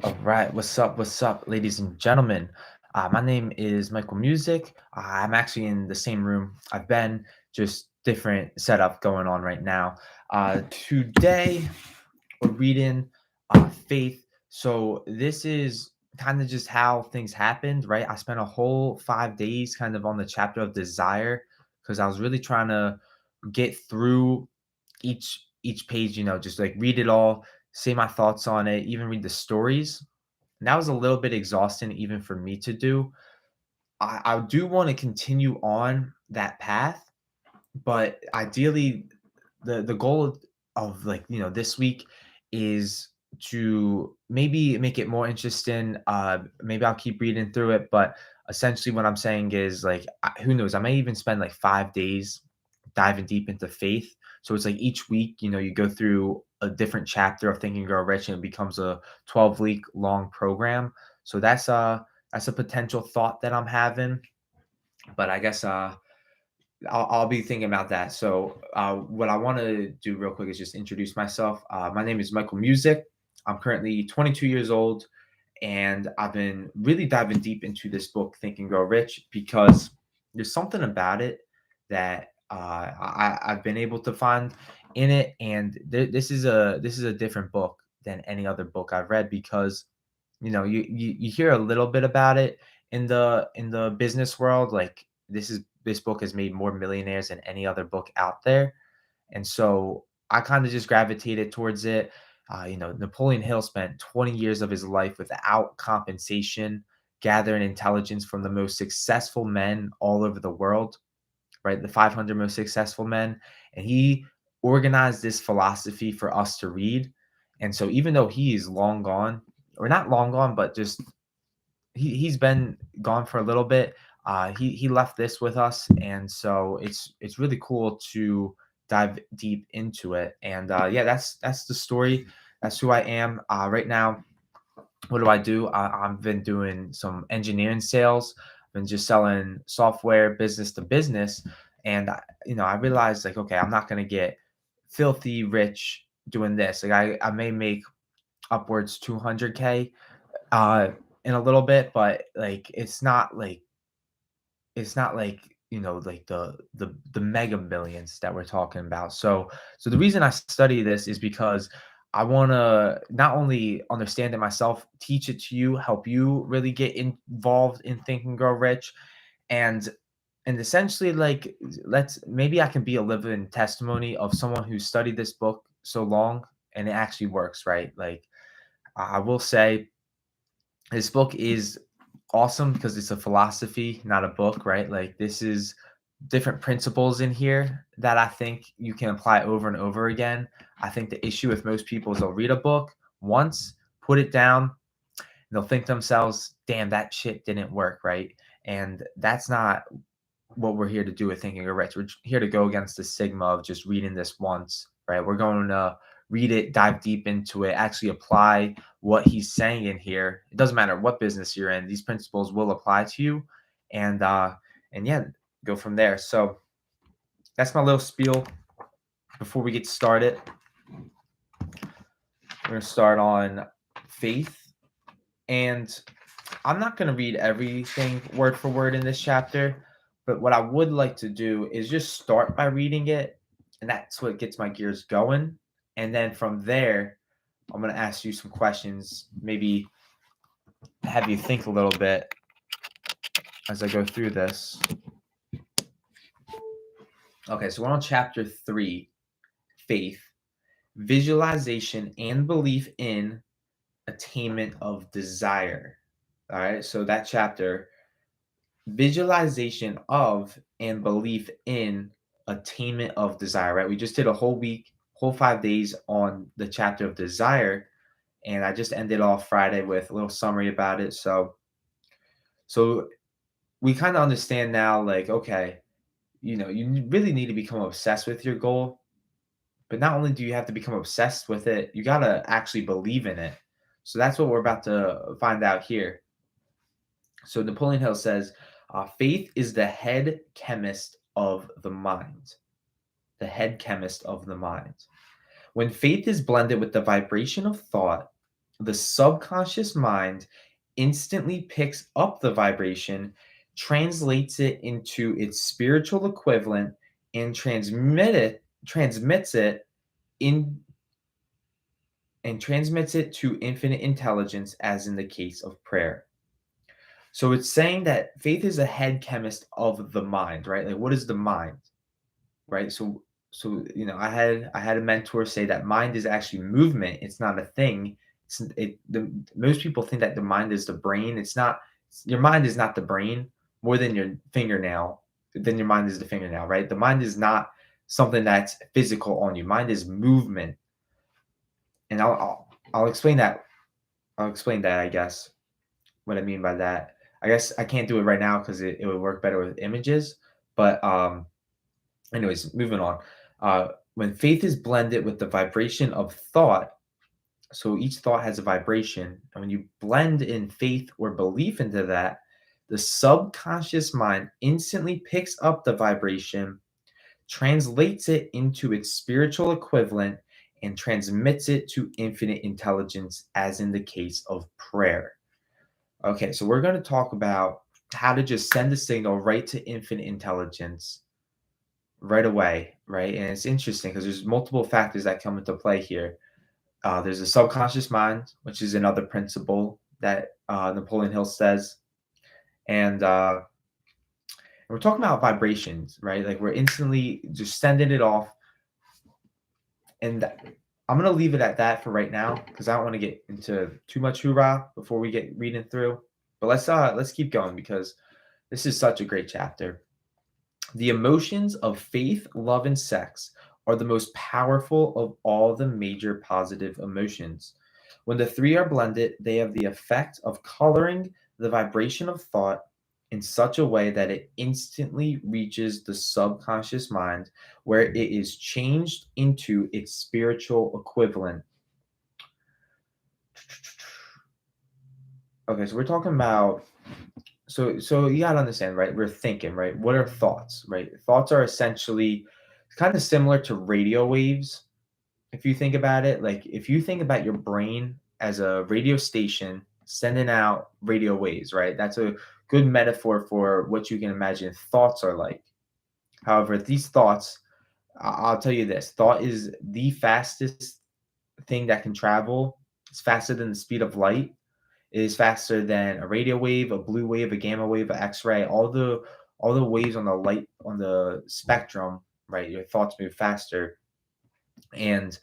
All right, what's up, ladies and gentlemen? My name is Michael Music. I'm actually in the same room I've been, just different setup going on right now. Today we're reading Faith. So this is kind of just how things happened, right? I spent a whole 5 days kind of on the chapter of desire because I was really trying to get through each page, just like read it all, say my thoughts on it, even read the stories. And that was a little bit exhausting even for me to do. I do want to continue on that path, but ideally the goal of like, this week is to maybe make it more interesting. Maybe I'll keep reading through it, but essentially what I'm saying is like who knows, I may even spend like 5 days diving deep into faith. So it's like each week, you go through a different chapter of Think and Grow Rich, and it becomes a 12-week long program. So that's a potential thought that I'm having. But I guess I'll be thinking about that. So, what I want to do real quick is just introduce myself. My name is Michael Music. I'm currently 22 years old, and I've been really diving deep into this book, Think and Grow Rich, because there's something about it that I've been able to find in it, and this is a different book than any other book I've read because you hear a little bit about it in the business world. Like this book has made more millionaires than any other book out there, and so I kind of just gravitated towards it. Napoleon Hill spent 20 years of his life without compensation, gathering intelligence from the most successful men all over the world, right? The 500 most successful men. And he organized this philosophy for us to read. And so even though he is long gone, or not long gone, but just he's been gone for a little bit. He left this with us, and so it's really cool to dive deep into it. And yeah, that's the story. That's who I am right now. What do I do? I've been doing some engineering sales. I've been just selling software, business to business, and I realized like, okay, I'm not gonna get filthy rich doing this. Like I may make upwards 200K uh in a little bit, but like it's not like like the mega millions that we're talking about. So the reason I study this is because I want to not only understand it myself, teach it to you, help you really get involved in Think and Grow Rich, and essentially like let's maybe I can be a living testimony of someone who studied this book so long and it actually works, right? Like I will say this book is awesome because it's a philosophy, not a book, right? Like this is different principles in here that I think you can apply over and over again. I think the issue with most people is they'll read a book once, put it down, and they'll think to themselves, damn, that shit didn't work, right? And that's not what we're here to do with Thinking You're Rich. We're here to go against the stigma of just reading this once, right? We're going to read it, dive deep into it, actually apply what he's saying in here. It doesn't matter what business you're in; these principles will apply to you, and yeah, go from there. So that's my little spiel. Before we get started, we're gonna start on faith, and I'm not going to read everything word for word in this chapter, but what I would like to do is just start by reading it, and that's what gets my gears going. And then from there, I'm going to ask you some questions, maybe have you think a little bit as I go through this. Okay, so we're on chapter 3, faith, visualization, and belief in attainment of desire. All right, so that chapter, visualization of and belief in attainment of desire, right? We just did a whole week, whole 5 days on the chapter of desire, and I just ended off Friday with a little summary about it. So we kind of understand now, like, okay, you really need to become obsessed with your goal, but not only do you have to become obsessed with it, you got to actually believe in it. So that's what we're about to find out here. So Napoleon Hill says, faith is the head chemist of the mind. The head chemist of the mind. When faith is blended with the vibration of thought, the subconscious mind instantly picks up the vibration, translates it into its spiritual equivalent, and transmits it in transmits it to infinite intelligence, as in the case of prayer. So it's saying that faith is a head chemist of the mind, right? Like, what is the mind, right? I had a mentor say that mind is actually movement. It's not a thing. Most people think that the mind is the brain. It's not. Your mind is not the brain more than your fingernail. Then your mind is the fingernail, right? The mind is not something that's physical on you. Mind is movement, and I'll explain that. I'll explain that. I guess what I mean by that. I guess I can't do it right now because it would work better with images. But anyways, moving on. When faith is blended with the vibration of thought, so each thought has a vibration, and when you blend in faith or belief into that, the subconscious mind instantly picks up the vibration, translates it into its spiritual equivalent, and transmits it to infinite intelligence, as in the case of prayer. Okay, so we're going to talk about how to just send a signal right to infinite intelligence right away, right? And it's interesting because there's multiple factors that come into play here. There's a subconscious mind, which is another principle that Napoleon Hill says, and we're talking about vibrations, right? Like, we're instantly just sending it off, and I'm gonna leave it at that for right now because I don't want to get into too much hoorah before we get reading through. But let's keep going because this is such a great chapter. The emotions of faith, love, and sex are the most powerful of all the major positive emotions. When the three are blended, they have the effect of coloring the vibration of thought in such a way that it instantly reaches the subconscious mind, where it is changed into its spiritual equivalent. Okay, so we're talking about, so you gotta understand, right? We're thinking, right? What are thoughts, right? Thoughts are essentially kind of similar to radio waves. If you think about it, like, if you think about your brain as a radio station sending out radio waves, right? That's a good metaphor for what you can imagine thoughts are like. However, these thoughts, I'll tell you this, thought is the fastest thing that can travel. It's faster than the speed of light. It is faster than a radio wave, a blue wave, a gamma wave, an X-ray, all the waves on the light on the spectrum, right? Your thoughts move faster. And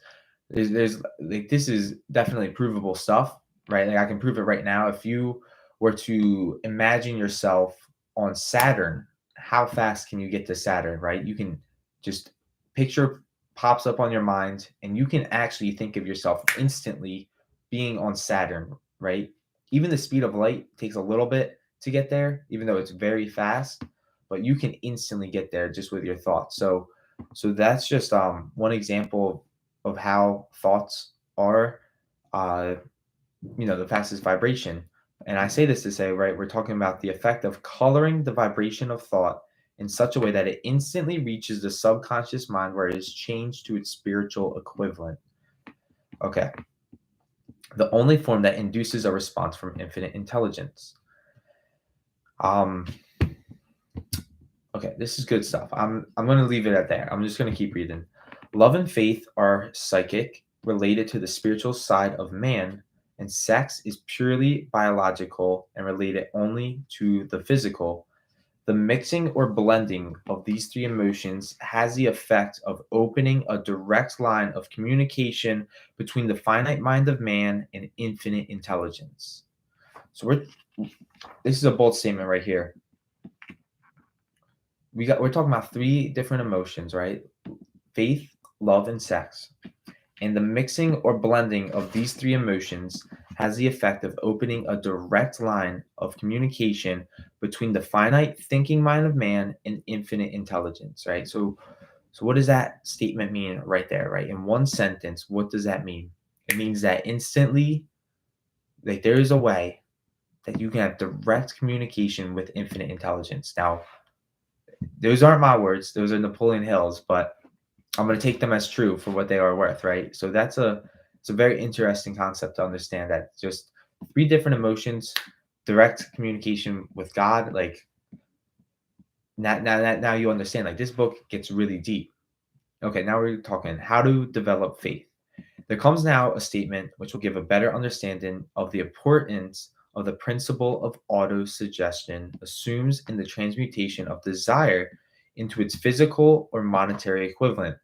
there's like, this is definitely provable stuff, right? Like, I can prove it right now. If you were to imagine yourself on Saturn, how fast can you get to Saturn, right? You can just picture pops up on your mind, and you can actually think of yourself instantly being on Saturn, right? Even the speed of light takes a little bit to get there, even though it's very fast, but you can instantly get there just with your thoughts. So that's just one example of how thoughts are, uh, the fastest vibration. And I say this to say, right, we're talking about the effect of coloring the vibration of thought in such a way that it instantly reaches the subconscious mind, where it is changed to its spiritual equivalent. Okay. The only form that induces a response from infinite intelligence. Um, okay, this is good stuff. I'm going to leave it at there. I'm just going to keep reading. Love and faith are psychic, related to the spiritual side of man, and sex is purely biological and related only to the physical. The mixing or blending of these three emotions has the effect of opening a direct line of communication between the finite mind of man and infinite intelligence. So this is a bold statement right here. We're talking about three different emotions, right? Faith, love, and sex. And the mixing or blending of these three emotions has the effect of opening a direct line of communication between the finite thinking mind of man and infinite intelligence, right? So what does that statement mean right there, right? In one sentence, what does that mean? It means that instantly, like, there is a way that you can have direct communication with infinite intelligence. Now, those aren't my words; those are Napoleon Hill's, but I'm going to take them as true for what they are worth, right? So It's a very interesting concept to understand that just three different emotions, direct communication with God. Like now you understand. Like this book gets really deep. Okay, now we're talking how to develop faith. There comes now a statement which will give a better understanding of the importance of the principle of autosuggestion assumes in the transmutation of desire into its physical or monetary equivalent.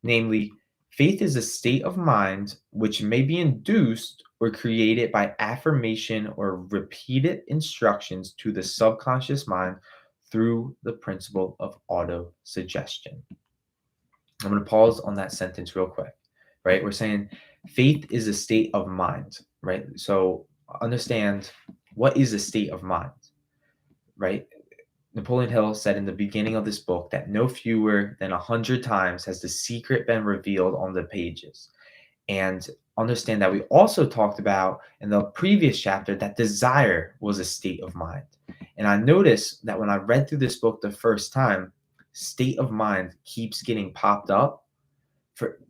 Namely, faith is a state of mind which may be induced or created by affirmation or repeated instructions to the subconscious mind through the principle of autosuggestion. I'm going to pause on that sentence real quick, right? We're saying faith is a state of mind, right? So understand what is a state of mind, right? Napoleon Hill said in the beginning of this book that no fewer than 100 times has the secret been revealed on the pages. And understand that we also talked about in the previous chapter that desire was a state of mind. And I noticed that when I read through this book the first time, state of mind keeps getting popped up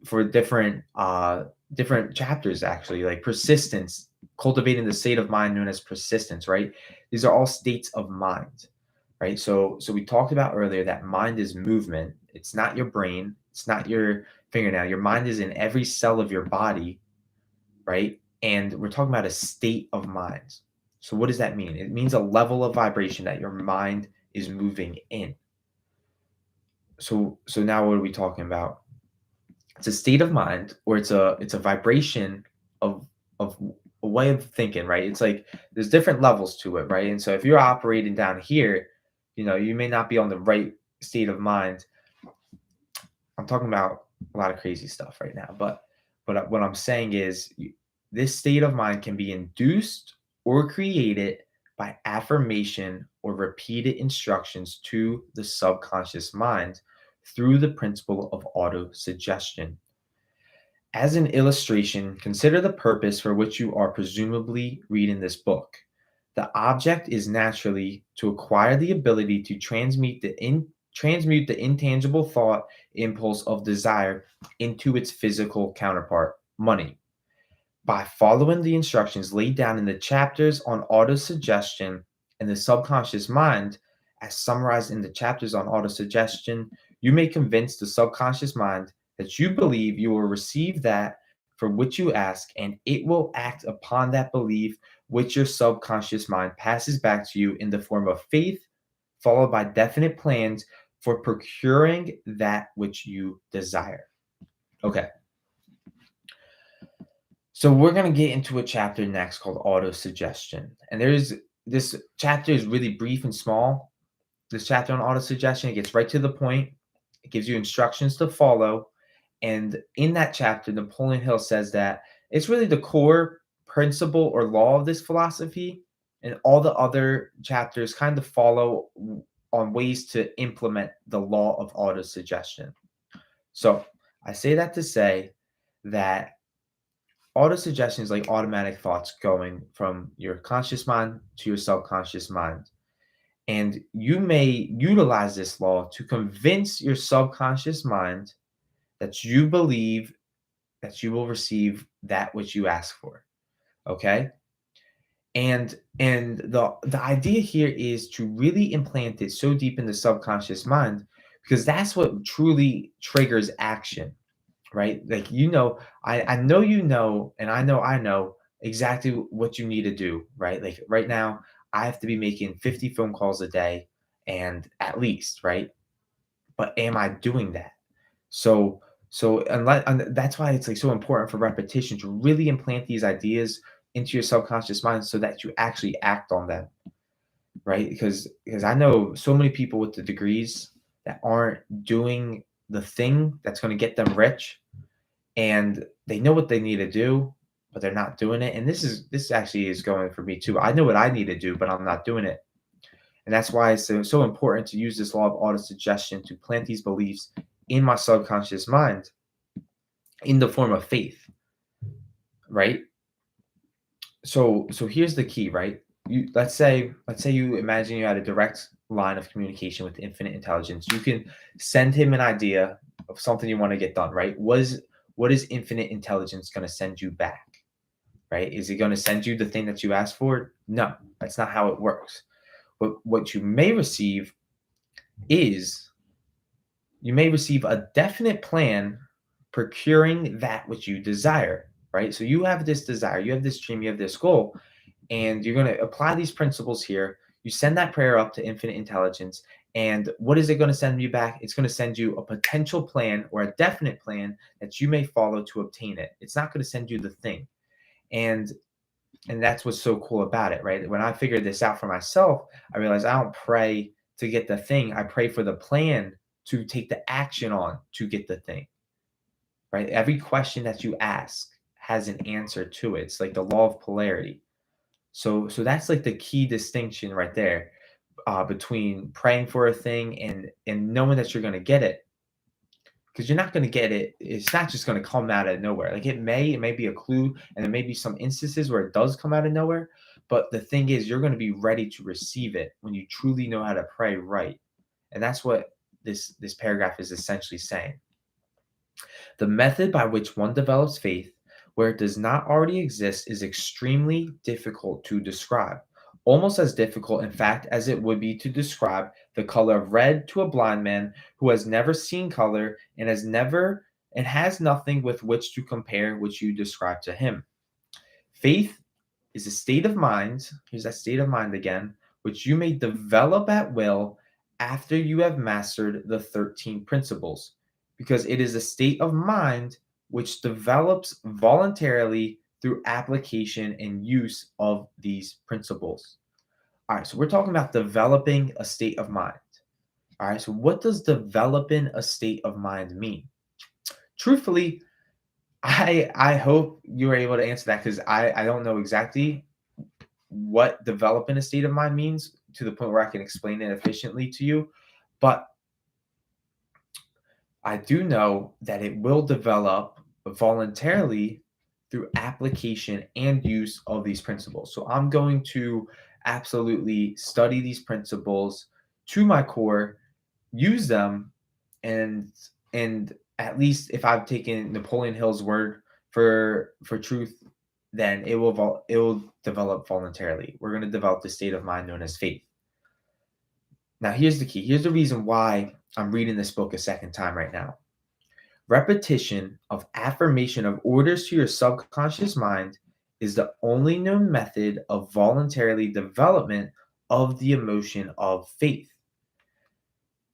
for different chapters, actually, like persistence, cultivating the state of mind known as persistence, right? These are all states of mind, right? So we talked about earlier that mind is movement. It's not your brain, it's not your fingernail. Your mind is in every cell of your body, right? And we're talking about a state of mind. So what does that mean? It means a level of vibration that your mind is moving in. So now what are we talking about? It's a state of mind, or it's a vibration of of a way of thinking, right? It's like there's different levels to it, right? And so if you're operating down here, you may not be on the right state of mind. I'm talking about a lot of crazy stuff right now, but what I'm saying is this state of mind can be induced or created by affirmation or repeated instructions to the subconscious mind through the principle of autosuggestion. As an illustration, consider the purpose for which you are presumably reading this book. The object is naturally to acquire the ability to transmute the intangible thought impulse of desire into its physical counterpart, money. By following the instructions laid down in the chapters on autosuggestion and the subconscious mind, as summarized in the chapters on autosuggestion, you may convince the subconscious mind that you believe you will receive that for which you ask, and it will act upon that belief, which your subconscious mind passes back to you in the form of faith, followed by definite plans for procuring that which you desire. Okay. So we're going to get into a chapter next called autosuggestion. And this chapter is really brief and small. This chapter on autosuggestion, it gets right to the point. It gives you instructions to follow. And in that chapter, Napoleon Hill says that it's really the core principle or law of this philosophy. And all the other chapters kind of follow on ways to implement the law of autosuggestion. So I say that to say that autosuggestion is like automatic thoughts going from your conscious mind to your subconscious mind. And you may utilize this law to convince your subconscious mind that you believe that you will receive that which you ask for. Okay? And the idea here is to really implant it so deep in the subconscious mind, because that's what truly triggers action, right? Like, I know, and I know exactly what you need to do, right? Like right now, I have to be making 50 phone calls a day, and at least, right? But am I doing that? So unless, and that's why it's like so important for repetition to really implant these ideas into your subconscious mind so that you actually act on them, right? Because I know so many people with the degrees that aren't doing the thing that's going to get them rich, and they know what they need to do, but they're not doing it. And this actually is going for me too. I know what I need to do, but I'm not doing it. And that's why it's so important to use this law of autosuggestion to plant these beliefs in my subconscious mind in the form of faith, right? So here's the key, right? Let's say you imagine you had a direct line of communication with infinite intelligence. You can send him an idea of something you want to get done, right? What what is infinite intelligence going to send you back? Right? Is it going to send you the thing that you asked for? No, that's not how it works. What you may receive is you may receive a definite plan procuring that which you desire, right? So you have this desire, you have this dream, you have this goal, and you're going to apply these principles here. You send that prayer up to infinite intelligence. And what is it going to send you back? It's going to send you a potential plan or a definite plan that you may follow to obtain it. It's not going to send you the thing. And that's what's so cool about it, right? When I figured this out for myself, I realized I don't pray to get the thing. I pray for the plan to take the action on to get the thing, right? Every question that you ask has an answer to it. It's like the law of polarity. So that's like the key distinction right there, between praying for a thing and knowing that you're going to get it, because you're not going to get it. It's not just going to come out of nowhere. Like it may be a clue, and there may be some instances where it does come out of nowhere. But the thing is, you're going to be ready to receive it when you truly know how to pray right, and that's what this paragraph is essentially saying. The method by which one develops faith where it does not already exist is extremely difficult to describe. Almost as difficult, in fact, as it would be to describe the color of red to a blind man who has never seen color and has nothing with which to compare which you describe to him. Faith is a state of mind, here's that state of mind again, which you may develop at will after you have mastered the 13 principles, because it is a state of mind which develops voluntarily through application and use of these principles. All right, so we're talking about developing a state of mind. All right, so what does developing a state of mind mean? Truthfully, I hope you were able to answer that, because I don't know exactly what developing a state of mind means to the point where I can explain it efficiently to you. But I do know that it will develop voluntarily through application and use of these principles. So I'm going to absolutely study these principles to my core, use them, and at least if I've taken Napoleon Hill's word for truth, then it will develop voluntarily. We're going to develop the state of mind known as faith. Now, here's the key. Here's the reason why I'm reading this book a second time right now. Repetition of affirmation of orders to your subconscious mind is the only known method of voluntarily development of the emotion of faith.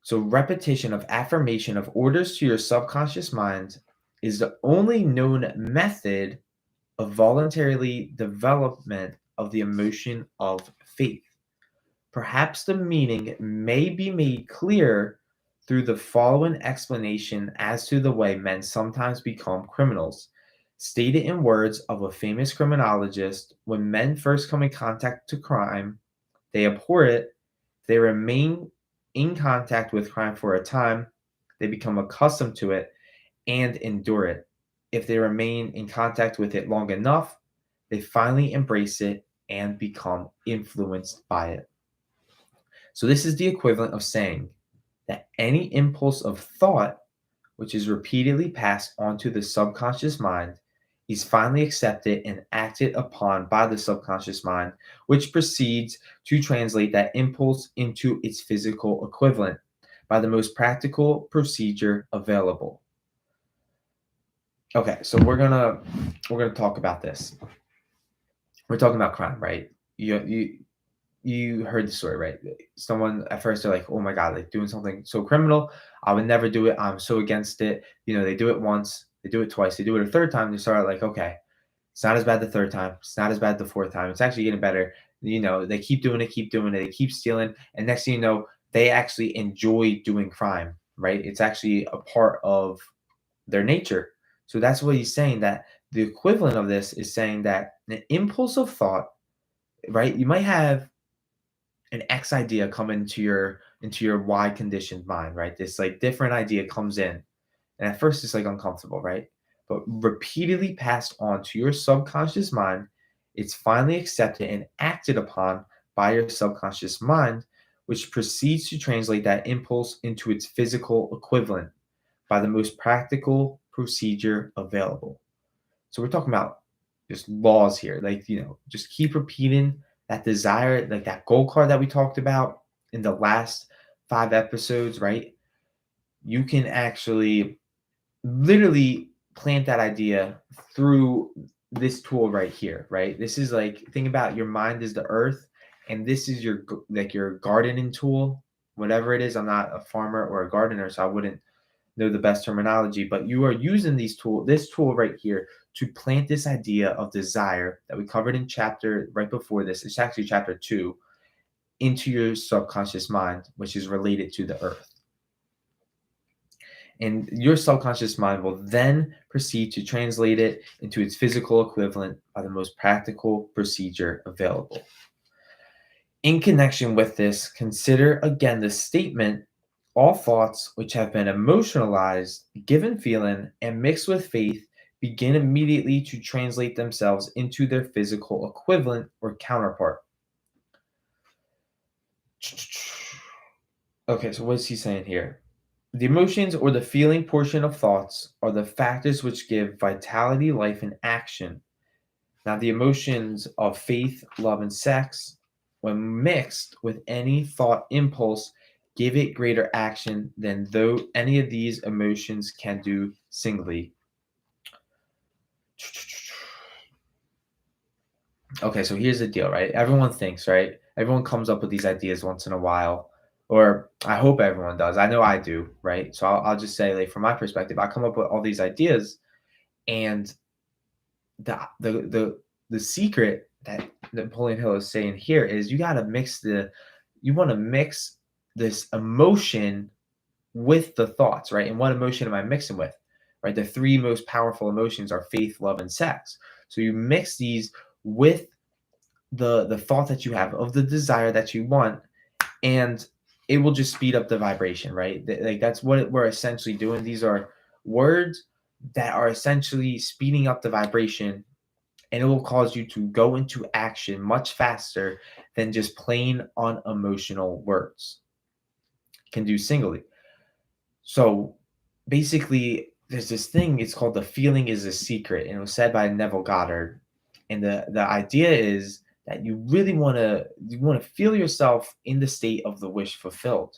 So, repetition of affirmation of orders to your subconscious mind is the only known method of voluntarily development of the emotion of faith. Perhaps the meaning may be made clear through the following explanation as to the way men sometimes become criminals. Stated in words of a famous criminologist, when men first come in contact to crime, they abhor it. They remain in contact with crime for a time. They become accustomed to it and endure it. If they remain in contact with it long enough, they finally embrace it and become influenced by it. So this is the equivalent of saying that any impulse of thought, which is repeatedly passed onto the subconscious mind, is finally accepted and acted upon by the subconscious mind, which proceeds to translate that impulse into its physical equivalent by the most practical procedure available. Okay, so we're gonna talk about this. We're talking about crime, right? You heard the story, right? Someone at first they're like, "Oh my God, like doing something so criminal. I would never do it. I'm so against it." They do it once, they do it twice, they do it a third time. They start like, "Okay, it's not as bad the third time. It's not as bad the fourth time. It's actually getting better." They keep doing it, they keep stealing, and next thing you know, they actually enjoy doing crime, right? It's actually a part of their nature. So that's what he's saying, that the equivalent of this is saying that an impulse of thought, right? You might have an X idea come into your Y conditioned mind, right? This like different idea comes in, and at first it's like uncomfortable, right? But repeatedly passed on to your subconscious mind, it's finally accepted and acted upon by your subconscious mind, which proceeds to translate that impulse into its physical equivalent by the most practical procedure available. So we're talking about just laws here. Like, just keep repeating that desire, like that goal card that we talked about in the last 5 episodes, right? You can actually literally plant that idea through this tool right here, right? This is like, think about your mind is the earth, and this is your gardening tool, whatever it is. I'm not a farmer or a gardener, so I wouldn't know the best terminology, but you are using this tool right here to plant this idea of desire that we covered in chapter right before this. It's actually chapter 2, into your subconscious mind, which is related to the earth. And your subconscious mind will then proceed to translate it into its physical equivalent by the most practical procedure available. In connection with this, consider again the statement: all thoughts which have been emotionalized, given feeling, and mixed with faith begin immediately to translate themselves into their physical equivalent or counterpart. Okay, so what is he saying here? The emotions or the feeling portion of thoughts are the factors which give vitality, life, and action. Now, the emotions of faith, love, and sex, when mixed with any thought impulse, give it greater action than though any of these emotions can do singly. Okay, so here's the deal, right? Everyone thinks, right? Everyone comes up with these ideas once in a while, or I hope everyone does. I know I do, right? So I'll just say, like, from my perspective, I come up with all these ideas, and the secret that Napoleon Hill is saying here is you want to mix this emotion with the thoughts, right? And what emotion am I mixing with? Right? The three most powerful emotions are faith, love, and sex. So you mix these with the thought that you have of the desire that you want, and it will just speed up the vibration, right? Like, that's what we're essentially doing. These are words that are essentially speeding up the vibration, and it will cause you to go into action much faster than just plain unemotional words can do singly. So basically, there's this thing, it's called the feeling is a secret, and it was said by Neville Goddard. And the idea is that you want to feel yourself in the state of the wish fulfilled.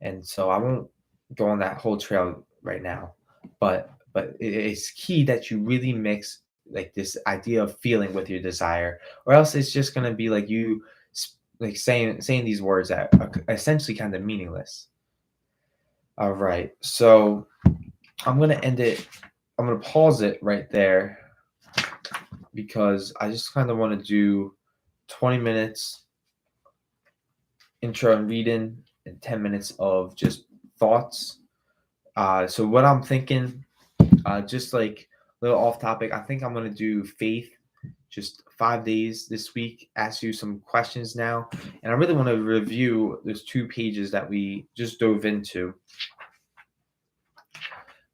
And so I won't go on that whole trail right now, but it's key that you really mix like this idea of feeling with your desire, or else it's just gonna be like like saying these words that are essentially kind of meaningless. All right, so I'm gonna end it. I'm gonna pause it right there because I just kind of want to do 20 minutes intro and reading and 10 minutes of just thoughts. So what I'm thinking, just like a little off topic, I think I'm gonna do faith, just 5 days this week. Ask you some questions now, and I really want to review those 2 pages that we just dove into.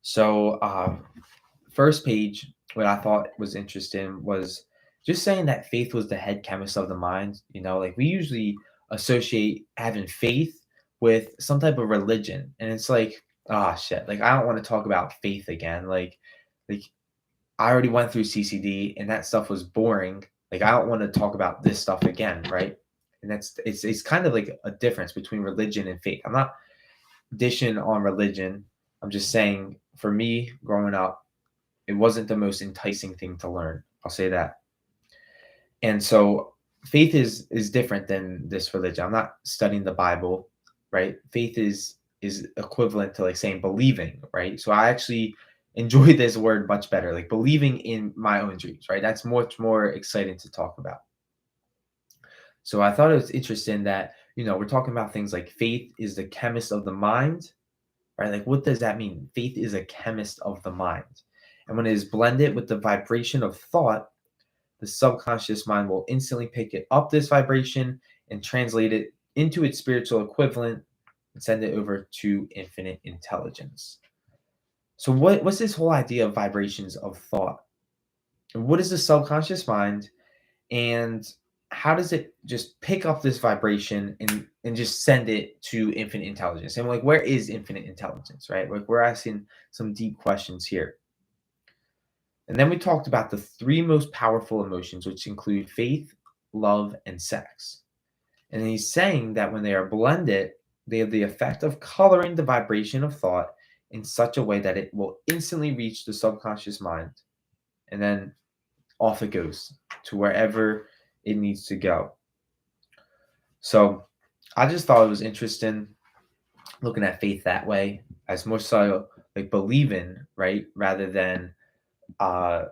So, first page, what I thought was interesting was just saying that faith was the head chemist of the mind. Like, we usually associate having faith with some type of religion, and it's like, ah, shit. Like, I don't want to talk about faith again. Like I already went through CCD, and that stuff was boring. Like, I don't want to talk about this stuff again, right? And it's kind of like a difference between religion and faith. I'm not dishing on religion. I'm just saying, for me, growing up, it wasn't the most enticing thing to learn. I'll say that. And so faith is different than this religion. I'm not studying the Bible, right? Faith is equivalent to like saying believing, right? So I actually enjoy this word much better, like believing in my own dreams, right? That's much more exciting to talk about. So I thought it was interesting that, we're talking about things like faith is the chemist of the mind, right? Like, what does that mean? Faith is a chemist of the mind. And when it is blended with the vibration of thought, the subconscious mind will instantly pick it up, this vibration, and translate it into its spiritual equivalent and send it over to infinite intelligence. So what's this whole idea of vibrations of thought? And what is the subconscious mind? And how does it just pick up this vibration and just send it to infinite intelligence? And like, where is infinite intelligence, right? Like, we're asking some deep questions here. And then we talked about the three most powerful emotions, which include faith, love, and sex. And he's saying that when they are blended, they have the effect of coloring the vibration of thought in such a way that it will instantly reach the subconscious mind. And then off it goes to wherever it needs to go. So I just thought it was interesting looking at faith that way, as more so like believing, right, rather than uh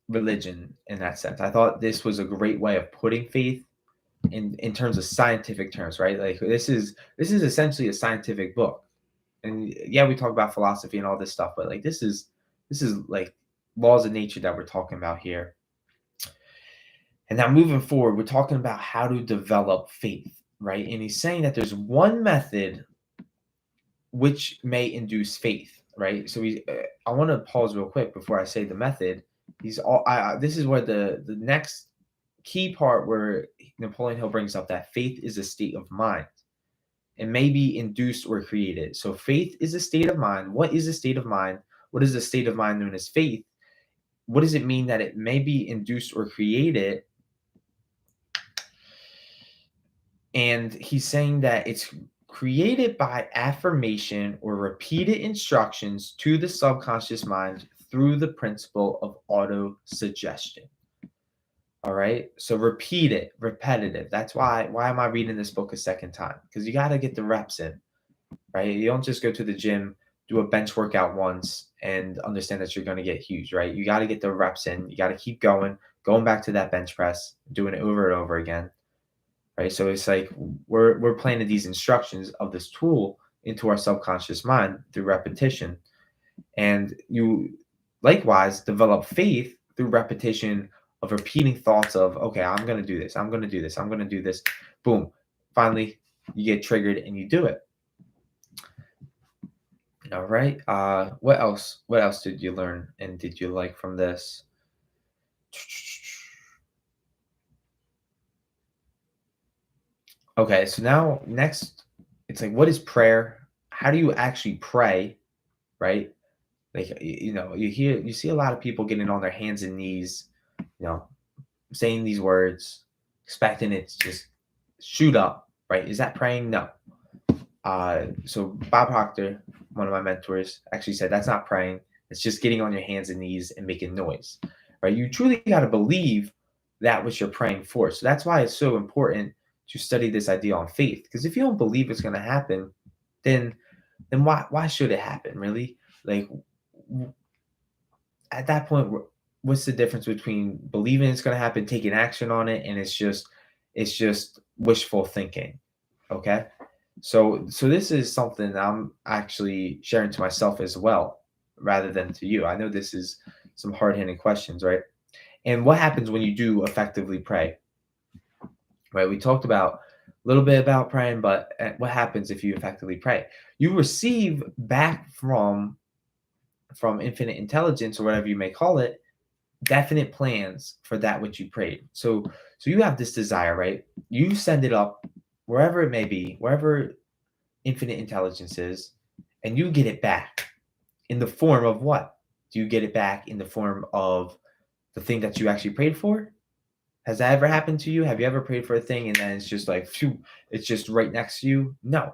religion in that sense. I thought this was a great way of putting faith in terms of scientific terms, right? Like, this is essentially a scientific book. And yeah, we talk about philosophy and all this stuff, but like, this is like laws of nature that we're talking about here. And now moving forward, we're talking about how to develop faith, right? And he's saying that there's one method which may induce faith, right? So I want to pause real quick before I say the method. This is where the next key part where Napoleon Hill brings up that faith is a state of mind. It may be induced or created. So faith is a state of mind. What is a state of mind? What is a state of mind known as faith? What does it mean that it may be induced or created? And he's saying that it's created by affirmation or repeated instructions to the subconscious mind through the principle of auto suggestion. All right. So repeat it, repetitive. That's why am I reading this book a second time? Because you got to get the reps in, right? You don't just go to the gym, do a bench workout once and understand that you're going to get huge, right? You got to get the reps in. You got to keep going back to that bench press, doing it over and over again. Right. So it's like we're planting these instructions of this tool into our subconscious mind through repetition. And you likewise develop faith through repetition of repeating thoughts of, okay, I'm going to do this. I'm going to do this. I'm going to do this. Boom. Finally, you get triggered and you do it. All right. What else? What else did you learn and did you like from this? Okay. So now next, it's like, what is prayer? How do you actually pray? Right. Like, you see a lot of people getting on their hands and knees, saying these words, expecting it to just shoot up, right? Is that praying? No. So Bob Proctor, one of my mentors, actually said that's not praying. It's just getting on your hands and knees and making noise, right? You truly got to believe that which you're praying for. So that's why it's so important to study this idea on faith. Because if you don't believe it's going to happen, then why should it happen? Really? Like, at that point, what's the difference between believing it's going to happen, taking action on it, and it's just wishful thinking? Okay, so this is something that I'm actually sharing to myself as well, rather than to you. I know this is some hard hitting questions, right? And what happens when you do effectively pray? Right, we talked about a little bit about praying, but what happens if you effectively pray? You receive back from infinite intelligence, or whatever you may call it, definite plans for that which you prayed. So you have this desire, right? You send it up wherever it may be, wherever infinite intelligence is, and you get it back in the form of what? Do you get it back in the form of the thing that you actually prayed for? Has that ever happened to you? Have you ever prayed for a thing and then it's just like, phew, it's just right next to you? No.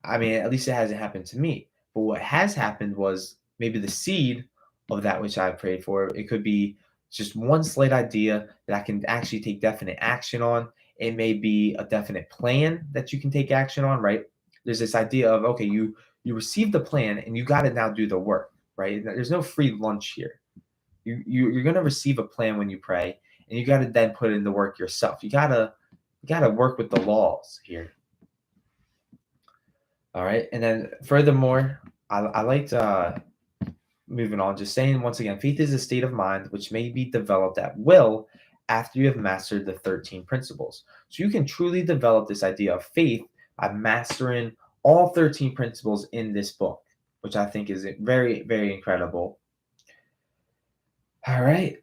I mean, at least it hasn't happened to me. But what has happened was maybe the seed of that which I prayed for. It could be just one slight idea that I can actually take definite action on. It may be a definite plan that you can take action on, right? There's this idea of, okay, you received the plan and you got to now do the work, right? There's no free lunch here. You're gonna receive a plan when you pray, and you got to then put in the work yourself. You gotta work with the laws here. All right. And then furthermore, I liked moving on, just saying once again, faith is a state of mind which may be developed at will after you have mastered the 13 principles. So you can truly develop this idea of faith by mastering all 13 principles in this book, which I think is very, very incredible. All right.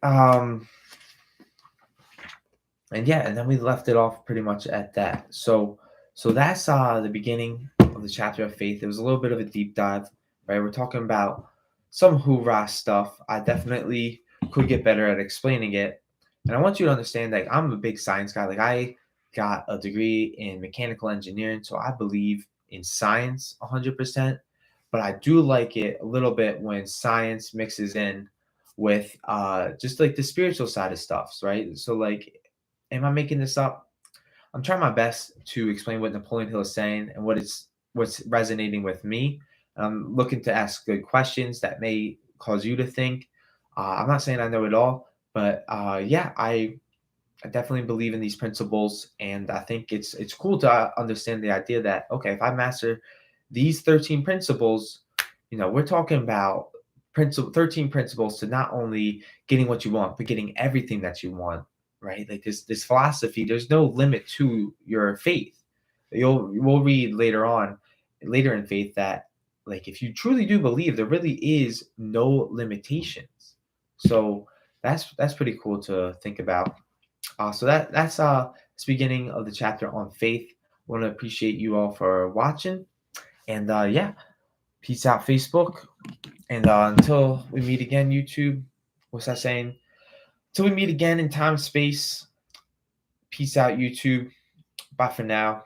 And yeah, and then we left it off pretty much at that. So that's the beginning of the chapter of faith. It was a little bit of a deep dive, right? We're talking about some hoorah stuff. I definitely could get better at explaining it. And I want you to understand that I'm a big science guy. Like I got a degree in mechanical engineering, so I believe in science 100%. But I do like it a little bit when science mixes in with just like the spiritual side of stuff, right? So like, am I making this up? I'm trying my best to explain what Napoleon Hill is saying and what's resonating with me. I'm looking to ask good questions that may cause you to think. I'm not saying I know it all, but yeah, I definitely believe in these principles, and I think it's cool to understand the idea that okay, if I master these 13 principles, we're talking about 13 principles to not only getting what you want, but getting everything that you want, right? Like this philosophy, there's no limit to your faith. We'll read later on, later in faith that like if you truly do believe, there really is no limitations. So that's pretty cool to think about. So that's the beginning of the chapter on faith. I want to appreciate you all for watching, and yeah, peace out, Facebook, and until we meet again, YouTube. What's that saying? Until we meet again in time, space. Peace out, YouTube. Bye for now.